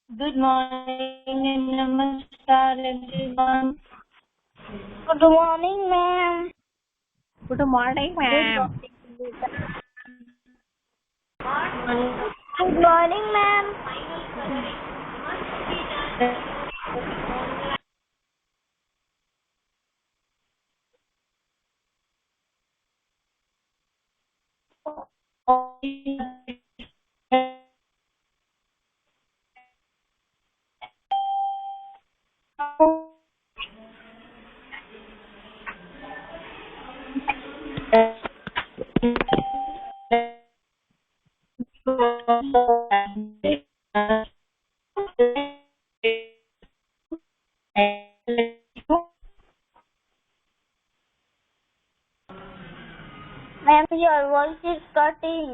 Good morning and namaskar everyone. Good morning, ma'am. Good morning, ma'am. Good morning, ma'am. Ma'am, your voice is cutting.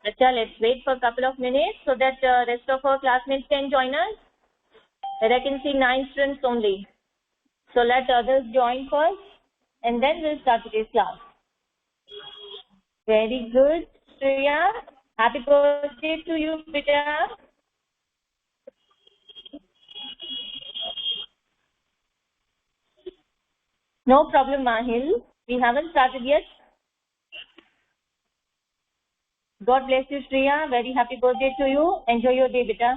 Let's wait for a couple of minutes so that rest of our classmates can join us. And I can see 9 students only. So let others join first and then we'll start today's class. Very good, Shreya. Happy birthday to you, beta. No problem, Mahil. We haven't started yet. God bless you, Shreya. Very happy birthday to you. Enjoy your day, beta.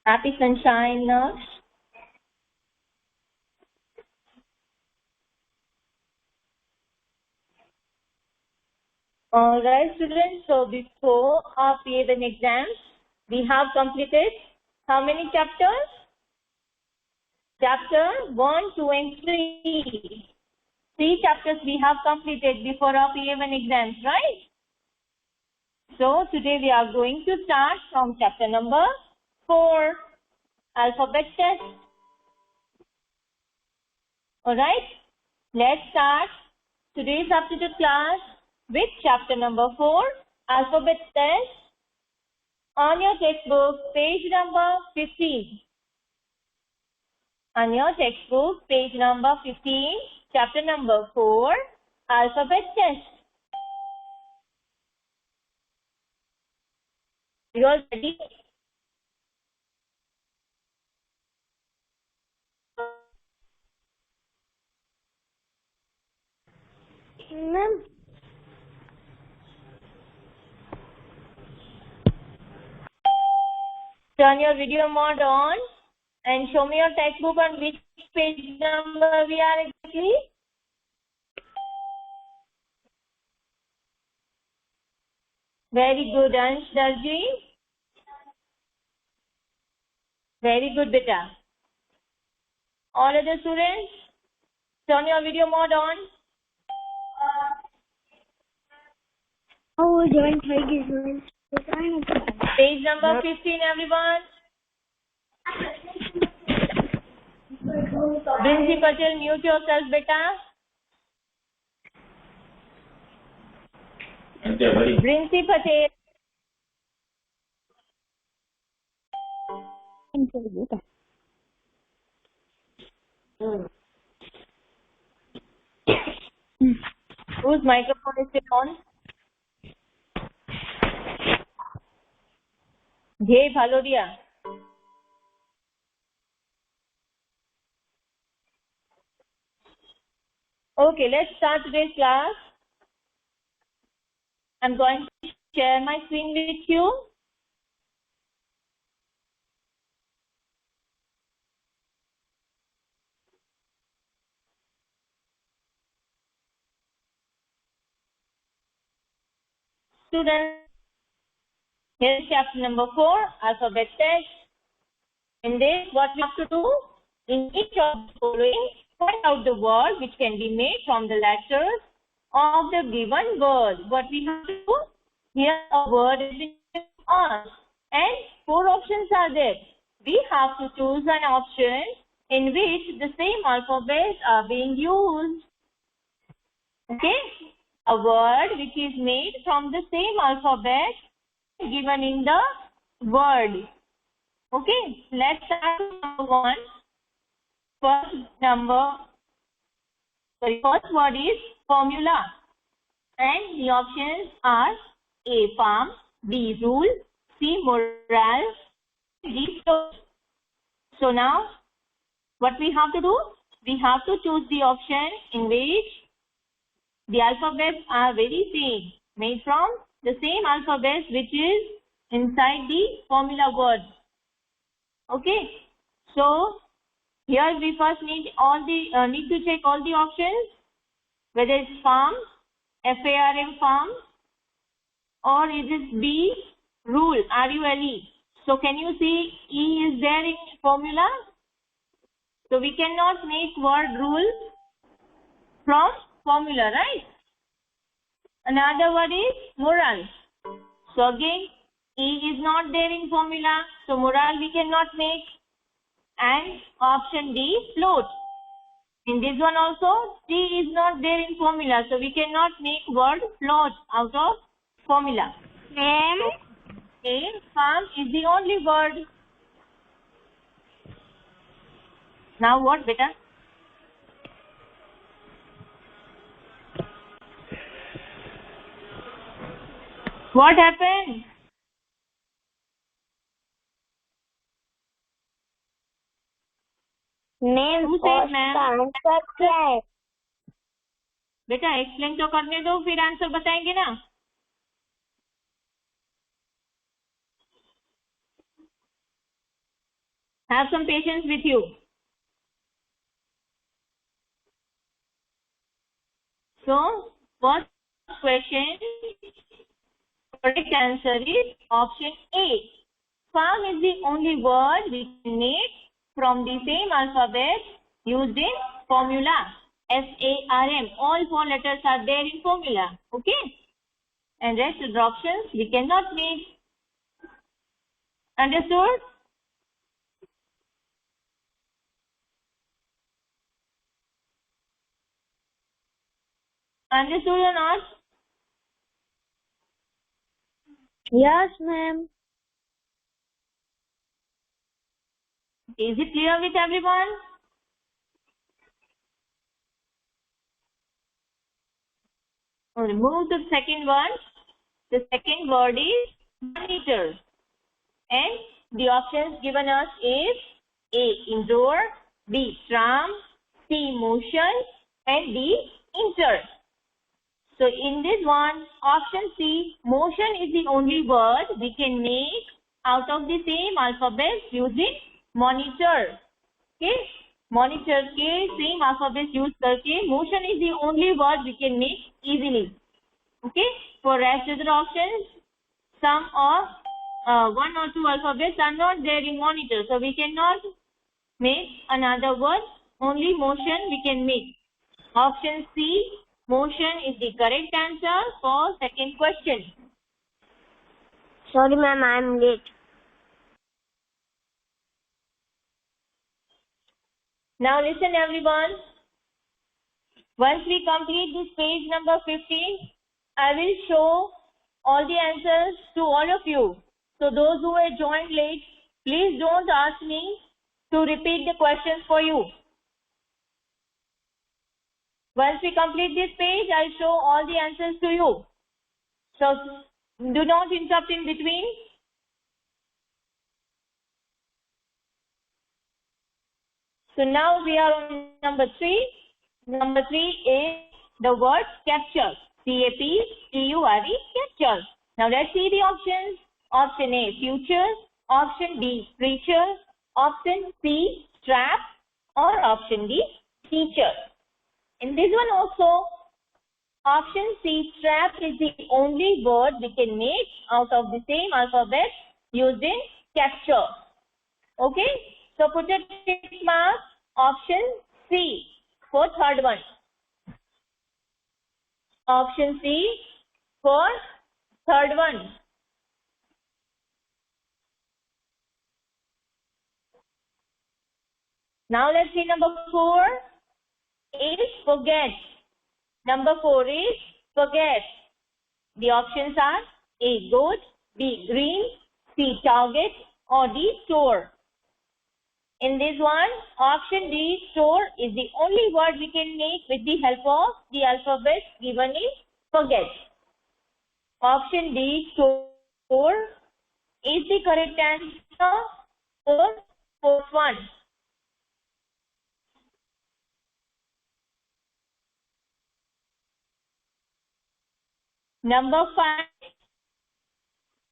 Happy sunshine, Naksh. Alright, students. So before our PA1 exams, we have completed how many chapters? Chapter 1, 2 and 3. 3 chapters we have completed before our PA1 exams, right? So today we are going to start from chapter number 4, alphabet test. Alright, let's start today's aptitude class with chapter number 4, alphabet test. On your textbook, page number 15. On your textbook, page number 15, chapter number 4, alphabet test. You all ready? Ma'am, Turn your video mode on and show me your textbook on which page number we are exactly. Very good, Ansh Darji. Very good, beta. All other students, turn your video mode on. oh, join Tiger Page number 15, everyone. Brinsi Patel, mute yourself, beta. Brinsi Patel. Whose microphone is still on? Jay Bhalodia. Okay, let's start today's class. I'm going to share my screen with you. Students, here's chapter number 4, alphabet test. In this, what we have to do, in each of the following, find out the word which can be made from the letters of the given word. What we have to do, here a word is being asked and 4 options are there. We have to choose an option in which the same alphabets are being used. Okay? A word which is made from the same alphabet given in the word. Okay? Let's start with number one. First word is formula. And the options are A, farm, B, rule, C, morale, D, float. So now, what we have to do? We have to choose the option in which the alphabets are very same, made from the same alphabet which is inside the formula word. Okay. So here we first need to check all the options, whether it's farm, FARM, farm, or is it B, rule, RULE. So can you see E is there in formula? So we cannot make word rule from formula, right? Another word is moral. So again, E is not there in formula. So moral we cannot make. And option D, float. In this one also, T is not there in formula. So we cannot make word float out of formula. Ma'am. So, A, farm is the only word. Now what, beta? What happened? Ma'am Who said, first ma'am? का answer क्या है? बेटा explain तो करने दो, फिर answer बताएंगे ना. Have some patience with you. So, first question, correct answer is option A. Farm is the only word we can make from the same alphabet used in formula. FARM. All four letters are there in formula. Okay? And rest of the options we cannot make. Understood? Understood or not? Yes, ma'am. Is it clear with everyone? We'll move to the second one. The second word is monitor. And the options given us is A, indoor, B, tram, C, motion, and D, inter. So in this one, option C, motion is the only word we can make out of the same alphabet using monitor. Okay? Monitor के same alphabet use करके motion is the only word we can make easily. Okay? For rest of the options, some of one or two alphabets are not there in monitor, so we cannot make another word. Only motion we can make. Option C, motion is the correct answer for second question. Sorry, ma'am, I'm late. Now listen everyone. Once we complete this page number 15, I will show all the answers to all of you. So those who have joined late, please don't ask me to repeat the questions for you. Once we complete this page, I'll show all the answers to you. So do not interrupt in between. So now we are on number 3. Number 3 is the word capture. C-A-P-T-U-R-E, capture. Now let's see the options. Option A, future. Option B, preacher. Option C, trap. Or option D, teacher. In this one also, option C, trap is the only word we can make out of the same alphabet used in capture. Okay? So put a tick mark, option C for third one. Option C for third one. Now let's see number 4 is forget. Number 4 is forget. The options are A, goat, B, green, C, target, or D, store. In this one, option D, store, is the only word we can make with the help of the alphabet given in forget. Option D, store, is the correct answer for fourth one. Number 5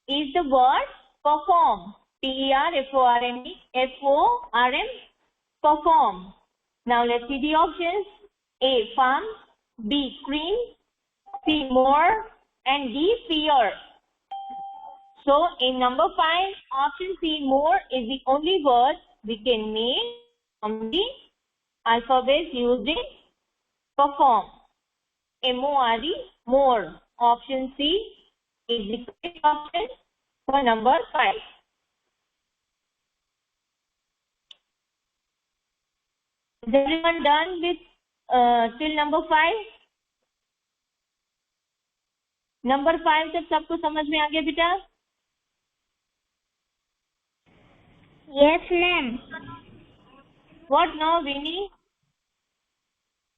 is the word perform. P-E-R-F-O-R-M, perform. Now let's see the options. A, farm, B, cream, C, more, and D, fear. So in number 5, option C, more, is the only word we can make from the alphabet used in perform. M-O-R-E, more. Option C is the correct option for number 5. Is everyone done with till number 5? Number 5 तक सबको समझ में आ गया बेटा? Yes, ma'am. What now, Vinny?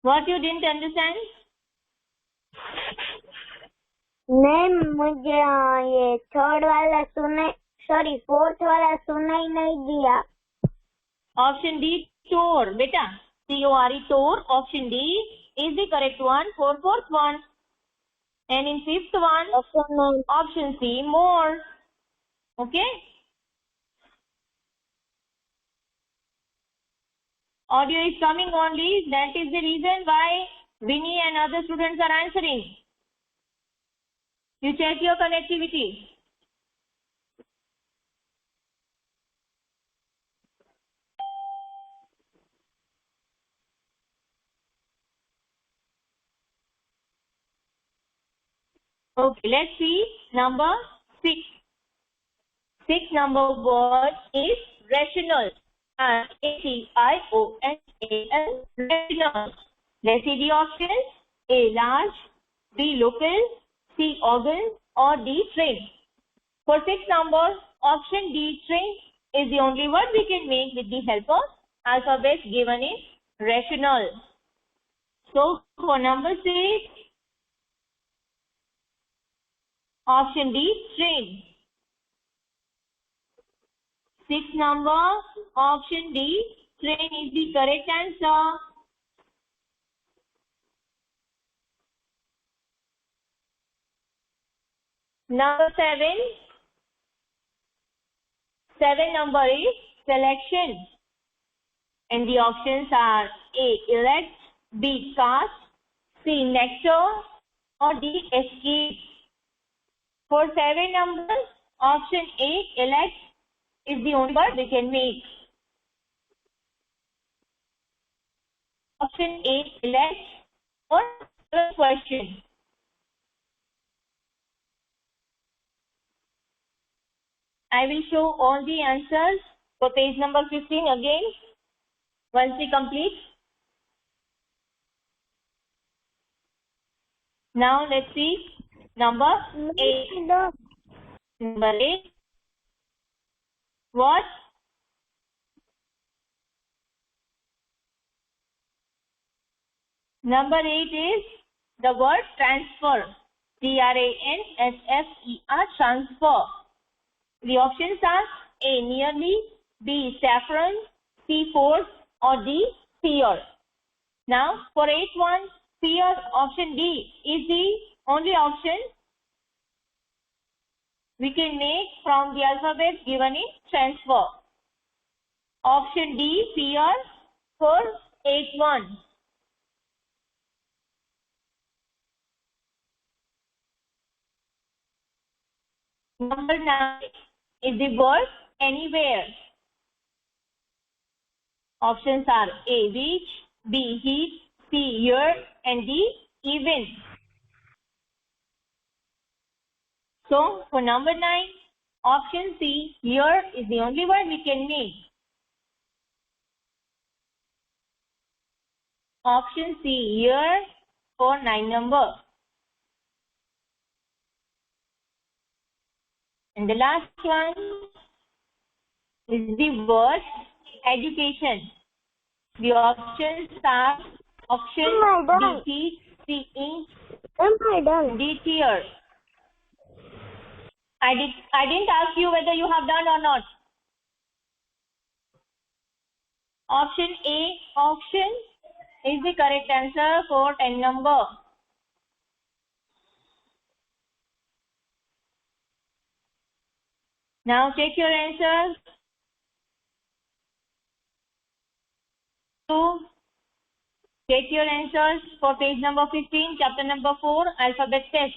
What you didn't understand? Ma'am मुझे ये third वाला fourth वाला सुनाई नहीं दिया. Option D, store. Beta, C-O-R-E, store. Option D is the correct one for fourth one. And in fifth one, Okay, ma'am. option C, more. Okay? Audio is coming only. That is the reason why Vinny and other students are answering. You check your connectivity. Okay, let's see number 6. 6 number word is rational. R-A-T-I-O-N-A-L, rational. Let's see the options. A, large, B, local, C, organ, or D, train. For 6 numbers, option D, train, is the only word we can make with the help of alphabet given in rational. So, for number 6, option D, train. 6 number, option D, train is the correct answer. Number 7. 7 number is selection. And the options are A, elect, B, cast, C, nectar, or D, escape. For 7 numbers, option A, elect, is the only word we can make. Option A, elect, or first question. I will show all the answers for page number 15 again once we complete. Now let's see number 8. Number 8. What? Number 8 is the word transfer. T-R-A-N-S-F-E-R, transfer. The options are A, nearly, B, saffron, C, force, or D, fear. Now, for 8-1, fear, option D is the only option we can make from the alphabet given in transfer. Option D, fear, for 8-1. Number 9 is the word anywhere. Options are A, which, B, heat, C, year, and D, even. So, for number 9, option C, year, is the only word we can make. Option C, year for 9 number. And the last one is the word education. The options are option Oh D, seeing, am I done? D, tear. I didn't ask you whether you have done or not. Option A, auction, is the correct answer for 10 number. Now check your answers. Check your answers for page number 15, chapter number 4, alphabet test.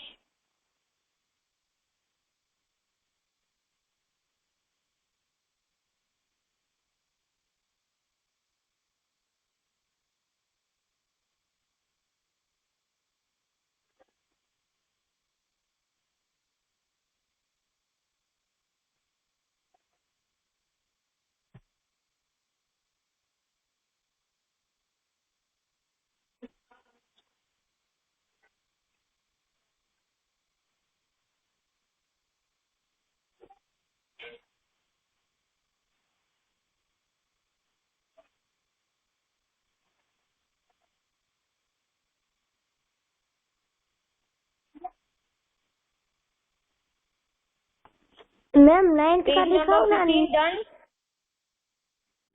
Ma'am 9th का Page दिखाओ number ना 15 done.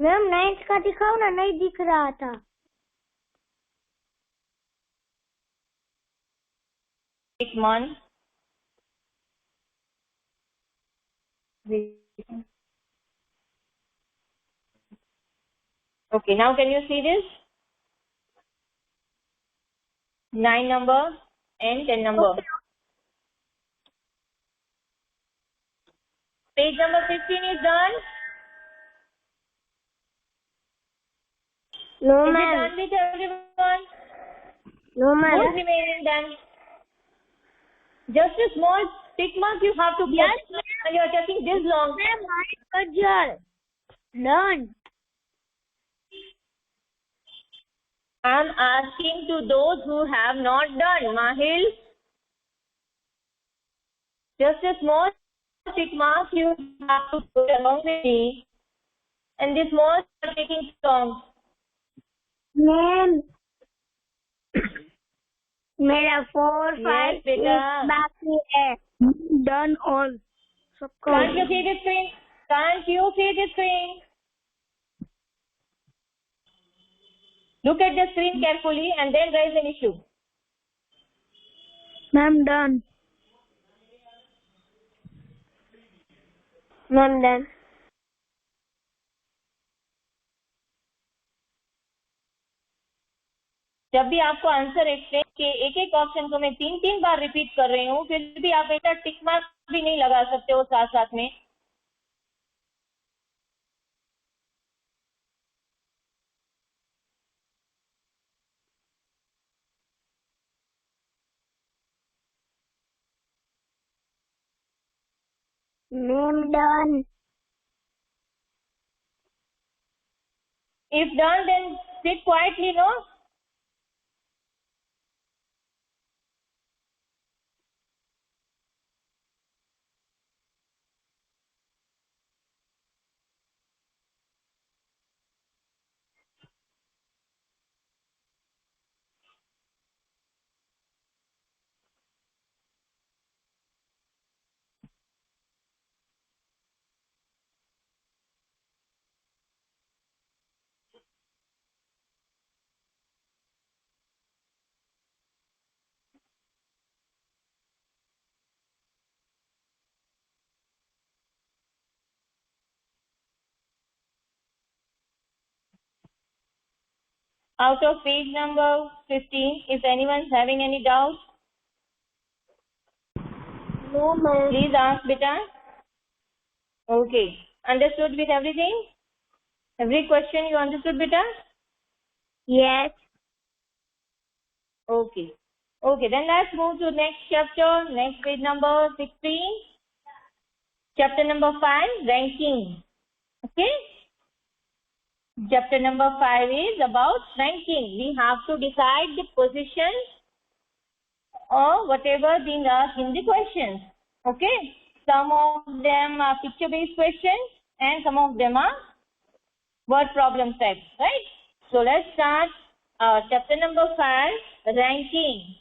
Ma'am 9th का दिखाओ ना, नहीं दिख रहा था. Pick one. Okay, now can you see this? 9 number and 10 number. Okay. Page number 15 is done. No Is it ma'am. done with everyone? No ma'am. What's remaining then? Just a small tick mark you have to put. Yes, And you are taking this long. Ma'am, my puzzle. Done. I am asking to those who have not done. Mahil, just a small tick mark you have to put along with me. And this small you are taking long. Ma'am मेरा 4, 5, 6 बेटा. बाकी है. Done all. Can't you see the screen? Can't you see the screen? Look at the screen carefully and then raise an issue. Ma'am, done. Ma'am, done. जब भी आपको answer explain के एक एक ऑप्शन को मैं 3 बार रिपीट कर रही हूँ, फिर भी आप ऐसा टिक मार्क भी नहीं लगा सकते हो साथ साथ में. Ma'am, done. If done, then sit quietly, no? Out of page number 15, if anyone's having any doubt, No, ma'am. please ask, beta. Okay. Understood with everything? Every question you understood, beta? Yes. Okay. Okay, then let's move to next chapter, next page number 16. Chapter number 5, ranking. Okay? Chapter number 5 is about ranking. We have to decide the position or whatever being asked in the questions. Okay. Some of them are picture-based questions and some of them are word problem types, right? So let's start chapter number 5, ranking.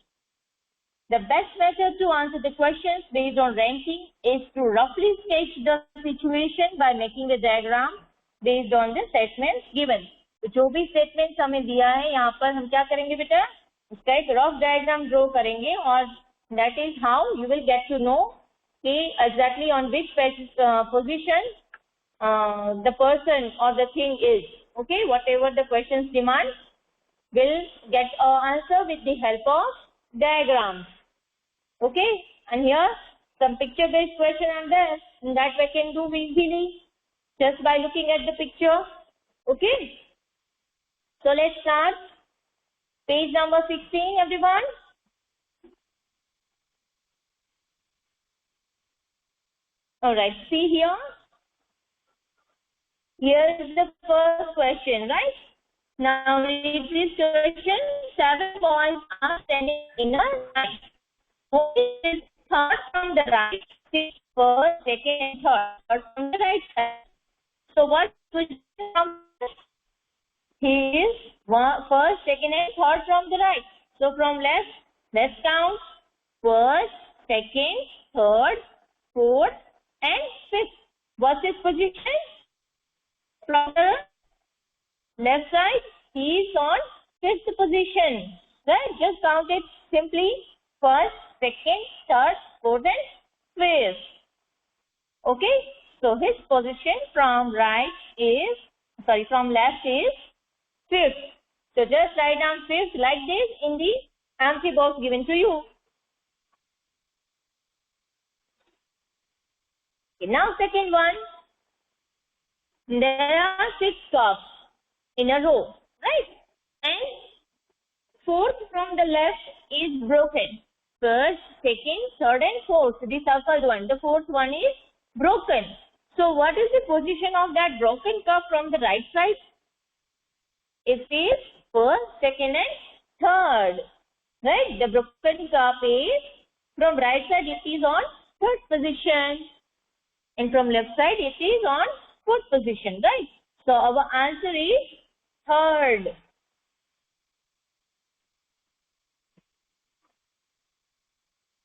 The best method to answer the questions based on ranking is to roughly sketch the situation by making a diagram based on the statements given. तो जो भी statements हमें दिया है यहाँ पर हम क्या करेंगे बेटा, उसका एक rough diagram draw करेंगे और that is how you will get to know exactly on which position the person or the thing is. Okay, whatever the questions demand, will get an answer with the help of diagrams. Okay, and here some picture based question are there, and that we can do easily just by looking at the picture. Okay, so let's start page number 16, everyone. All right, see here. Here is the first question, right? Now read this question. 7 boys are standing in a line. Who is third from the right? First, second, and third from the right side. So what position comes? He is first, second, and third from the right. So from left, let's count. First, second, third, fourth, and fifth. What's his position? From the left side, he is on fifth position. Right? Just count it simply. First, second, third, fourth, and fifth. Okay? So his position from left is fifth. So just write down fifth like this in the empty box given to you. Okay, now second one. There are 6 cups in a row, right? And fourth from the left is broken. First, second, third, and fourth. The circled one. The fourth one is broken. So what is the position of that broken cup from the right side? It is first, second, and third. Right? The broken cup is from right side it is on third position. And from left side it is on fourth position, right? So our answer is third.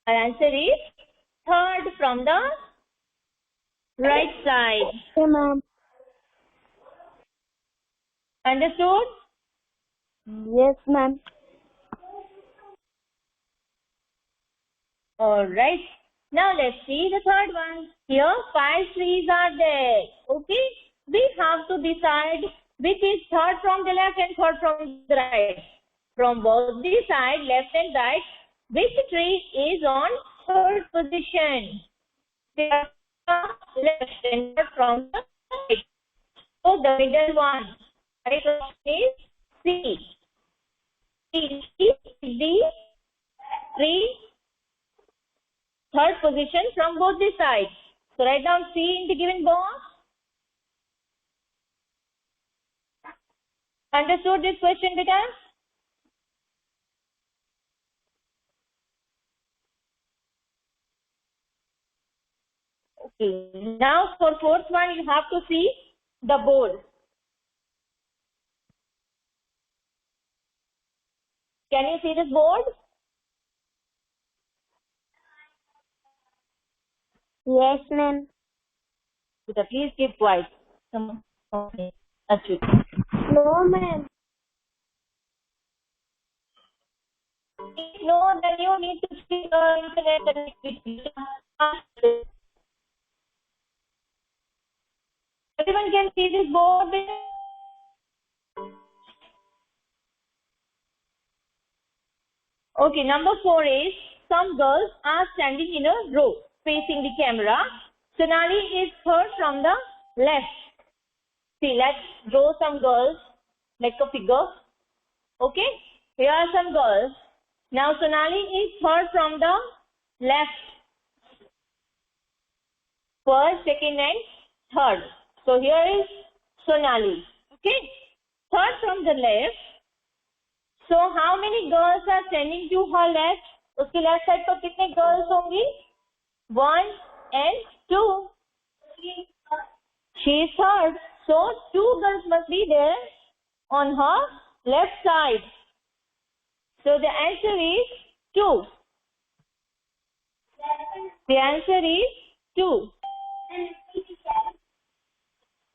Our answer is third from the right side. Okay, ma'am. Understood? Yes, ma'am. Alright. Now let's see the third one. Here 5 trees are there. Okay? We have to decide which is third from the left and third from the right. From both the side, left and right, which tree is on third position? They are left and third from the right. So the middle one. Right is C. C is the tree third position from both the sides. So write down C in the given box. Understood this question, beta? Okay. Now for fourth one, you have to see the board. Can you see this board? Yes, ma'am. Beta, please keep quiet. Come on. Okay. Achut. No, ma'am. If no, then you need to see the internet connectivity. Everyone can see this board. Okay, number 4 is some girls are standing in a row facing the camera. Sonali is third from the left. See, let's draw some girls like a figure. Okay, here are some girls. Now Sonali is third from the left. First, second, and third. So here is Sonali. Okay. on the left. So how many girls are standing to her left? उसके left side पर कितने girls होंगी? 1 and 2. She is third. So 2 girls must be there on her left side. So the answer is 2. The answer is 2.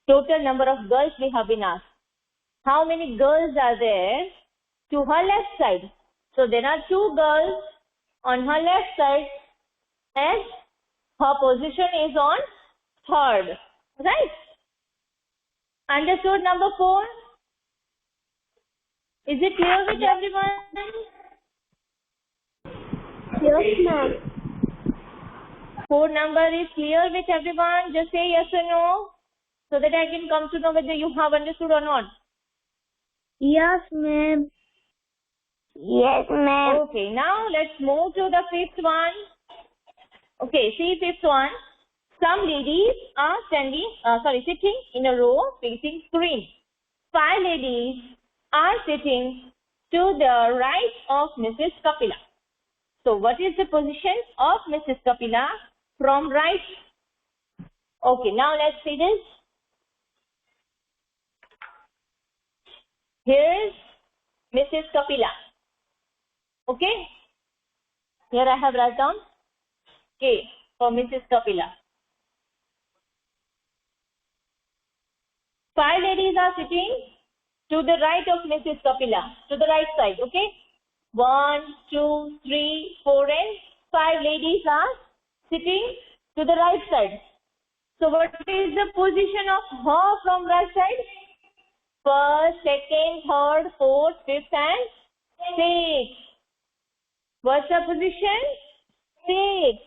Total number of girls we have been asked. How many girls are there to her left side? So there are 2 girls on her left side and her position is on third. Right? Understood number 4? Is it clear with everyone? Yes, ma'am. 4 number is clear with everyone? Just say yes or no, so that I can come to know whether you have understood or not. Yes, ma'am. Yes, ma'am. Okay, now let's move to the 5th one. Okay, see 5th one. Some ladies are sitting in a row facing screen. 5 ladies are sitting to the right of Mrs. Kapila. So what is the position of Mrs. Kapila from right? Okay, now let's see this. Here is Mrs. Kapila. Okay, here I have written down K for Mrs. Kapila. 5 ladies are sitting to the right of Mrs. Kapila, to the right side. Okay, 1, 2, 3, 4 and 5 ladies are sitting to the right side. So what is the position of her from right side? First, second, third, fourth, fifth and sixth. What's the position? 6.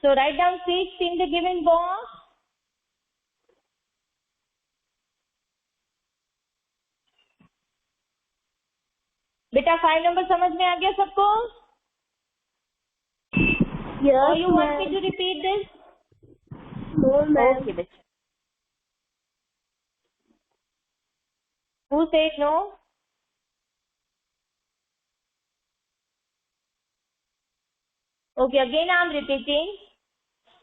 So write down 6 in the given box. बेटा 5 number समझ में आ गया सबको? Yes, Or you want me ma'am. to repeat this? No, ma'am. Okay, बेटा. Who said no? Okay, again I am repeating.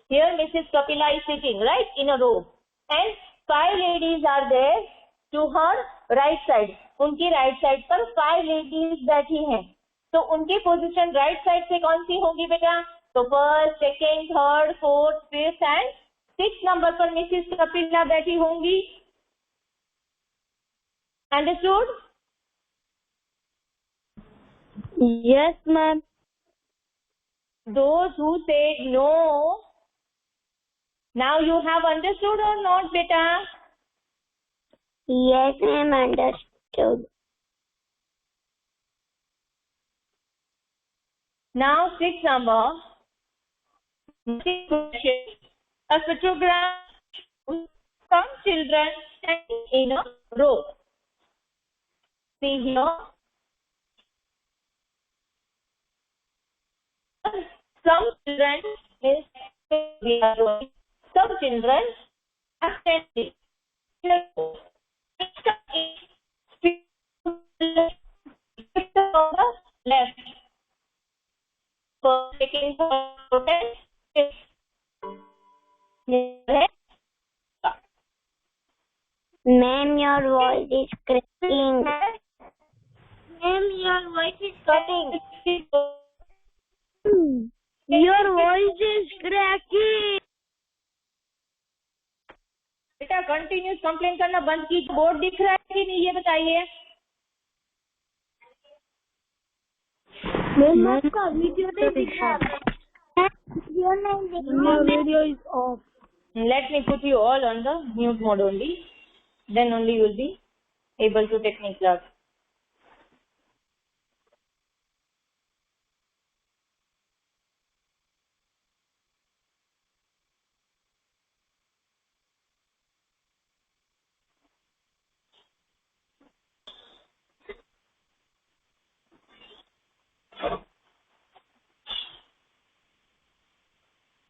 Here Mrs. Kapila is sitting, right, in a row. And 5 ladies are there to her right side. उनकी right side पर 5 ladies बैठी हैं. तो उनकी position right side से कौन सी होगी बेटा? तो first, second, third, fourth, fifth and 6th number पर Mrs. Kapila बैठी होंगी. Understood? Yes, ma'am. Those who said no, now you have understood or not, beta? Yes, ma'am. Understood. Now 6th number. A photograph shows some children standing in a row. See here. Some children is some children are standing in a row. On the left. For taking protest is Ma'am, your voice is cracking. Ma'am, your voice is cutting. Your voice is cracking. बेटा continuous complain करना बंद की. Board दिख रहा है कि नहीं ये बताइए. मैम आपका वीडियो नहीं दिख रहा. Video is of. Let me put you all on the mute mode only. Then only you will be able to take my class.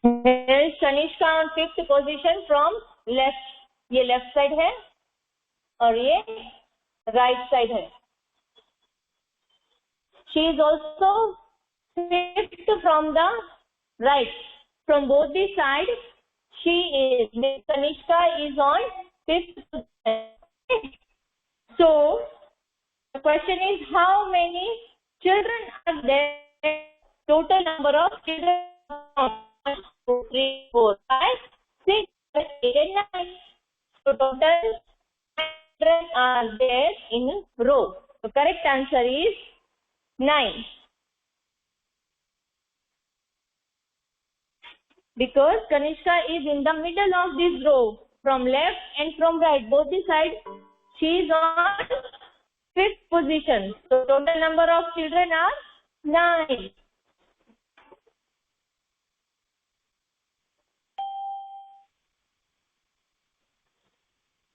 Here is Kanishka on 5th position from left. ये left side है. और ये right side है. She is also fifth from the right. From both the sides, she is. Miss Kanishka is on fifth position. So the question is, how many children are there? Total number of children: 1, 2, 3, 4, 5, 6, 7, 8, and 9. So total children are there in row. The correct answer is 9. Because Kanishka is in the middle of this row, from left and from right, both the sides. She is on fifth position. So total number of children are 9.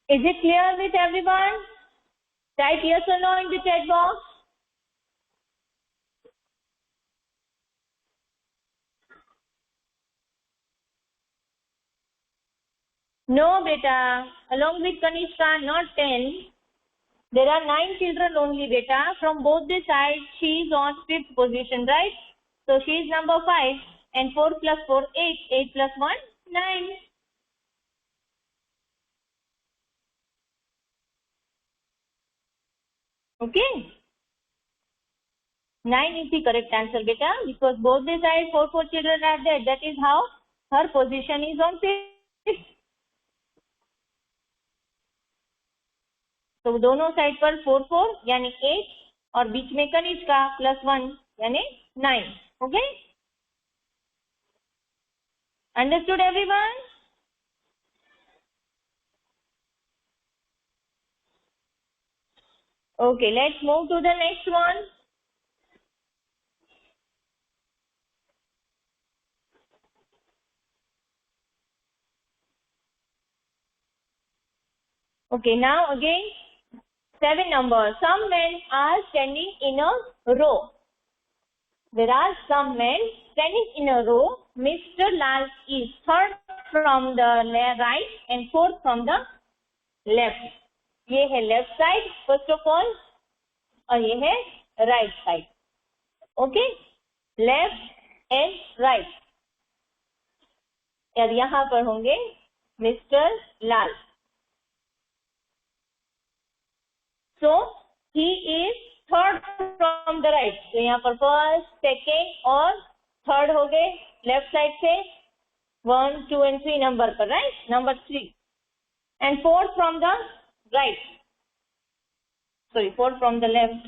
Is it clear with everyone? Type yes or no in the chat box. No, beta. Along with Kanishka, not 10. There are 9 children only, beta. From both the sides, she is on fifth position, right? So she is number 5. And 4 plus 4, 8. 8 plus 1, 9. Okay. 9 is the correct answer, beta. Because both the sides, 4 children are there. That is how her position is on fifth. तो दोनों side पर 4 यानी 8 और बीच में कनिष्का +1 यानी 9. Okay, understood everyone? Okay, let's move to the next one. Okay, now again 7 numbers. Some men are standing in a row. There are some men standing in a row. Mr. Lal is third from the right and fourth from the left. ये है left side first of all और ये है right side. Okay, left and right. और यहाँ पर होंगे mister Lal. So he is third from the right. तो यहाँ पर फर्स्ट, सेकेंड और थर्ड हो गए लेफ्ट साइड से 1, 2 and 3 नंबर पर, right? Number 3 and fourth from the right. Sorry, fourth from the left.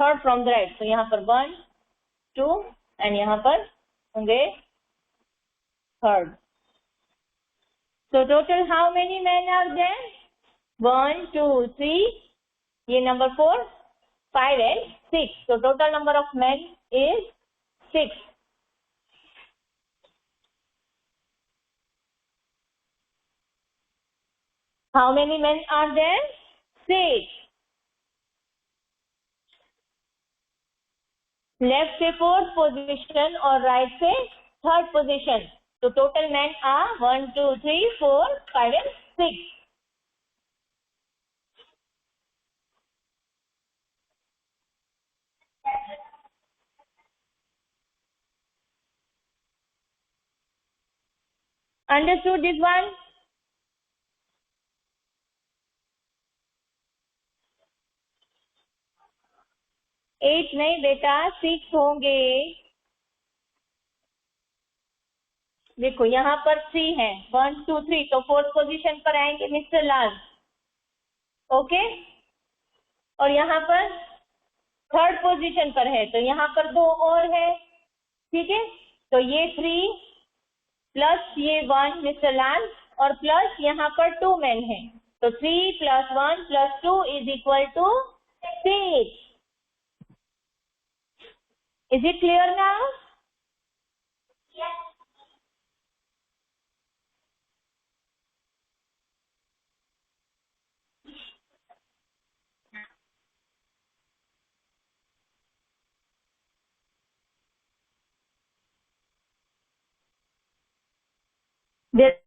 Third from the right. तो यहाँ पर 1, 2 एंड यहाँ पर होंगे third. So total how many men are there? 1, 2, 3. ये number 4, 5 and 6. So total number of men is 6. How many men are there? 6. Left से fourth position और right से third position. So total men are 1, 2, 3, 4, 5 and 6. Understood this one? 8 नहीं बेटा, 6 होंगे. देखो यहाँ पर 3 है, 1, 2, 3. तो फोर्थ पोजीशन पर आएंगे मिस्टर लाल. ओके, और यहाँ पर थर्ड पोजीशन पर है. तो यहाँ पर 2 और है. ठीक है, तो ये 3 प्लस ये 1 मिस्टर लाल और प्लस यहाँ पर 2 मैन है. तो 3 + 1 + 2 is equal to 6. Is it clear now?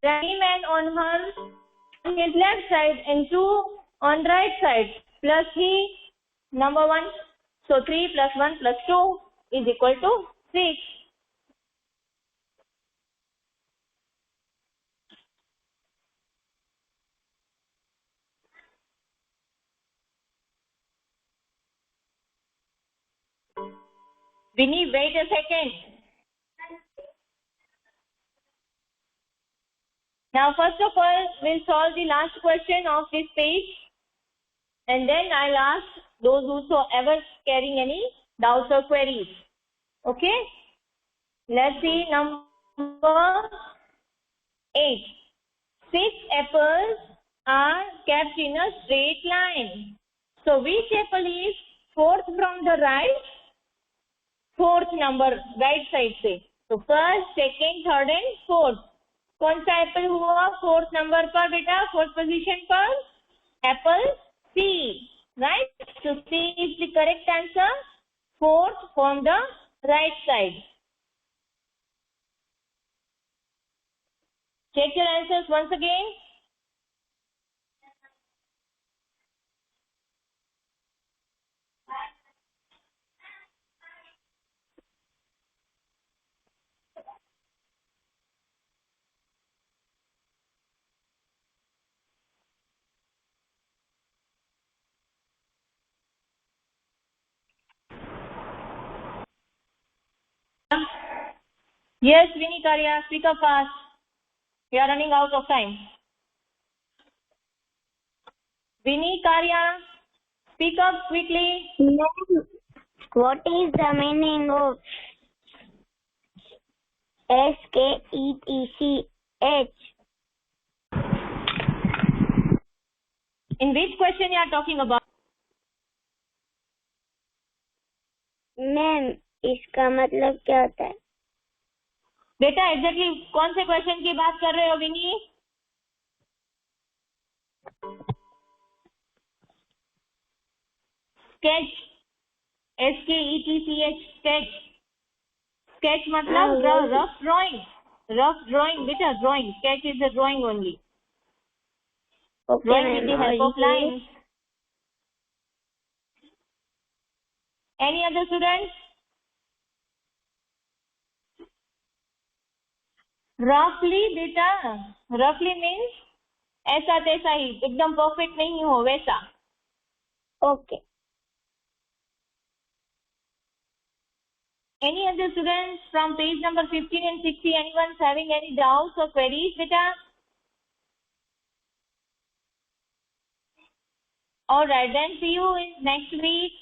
there are 3 men on his left side and 2 on right side, plus he, number 1. So 3 plus 1 plus 2 is equal to 6. Vinny, wait a second. Now, first of all, we'll solve the last question of this page, and then I'll ask those whosoever carrying any doubts or queries. Okay? Let's see number 8. 6 apples are kept in a straight line. So, which apple is fourth from the right? Fourth number, right side से. तो first, second, third and fourth. कौन सा Apple हुआ fourth number पर बेटा, fourth position पर? Apple C, right? So C is the correct answer. Fourth from the right side. Check your answers once again. Yes, Vinny Karya, speak up fast. We are running out of time. Vinny Karya, speak up quickly. Ma'am, what is the meaning of SKETCH? In which question you are talking about? Ma'am, इसका मतलब क्या होता है? बेटा exactly कौन से question की बात कर रहे हो Vini? Sketch, SKETCH, sketch. Sketch मतलब रफ ड्राइंग. रफ ड्राइंग बेटा, drawing. Sketch is the drawing only. Drawing with the help of lines. Any other students? Roughly बेटा, roughly means ऐसा तैसा ही, एकदम परफेक्ट नहीं हो वैसा. Okay. Any other students from page number 15 and 60? Anyone having any doubts or queries बेटा? Alright, then see you in next week.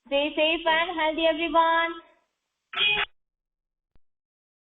Stay safe and healthy everyone.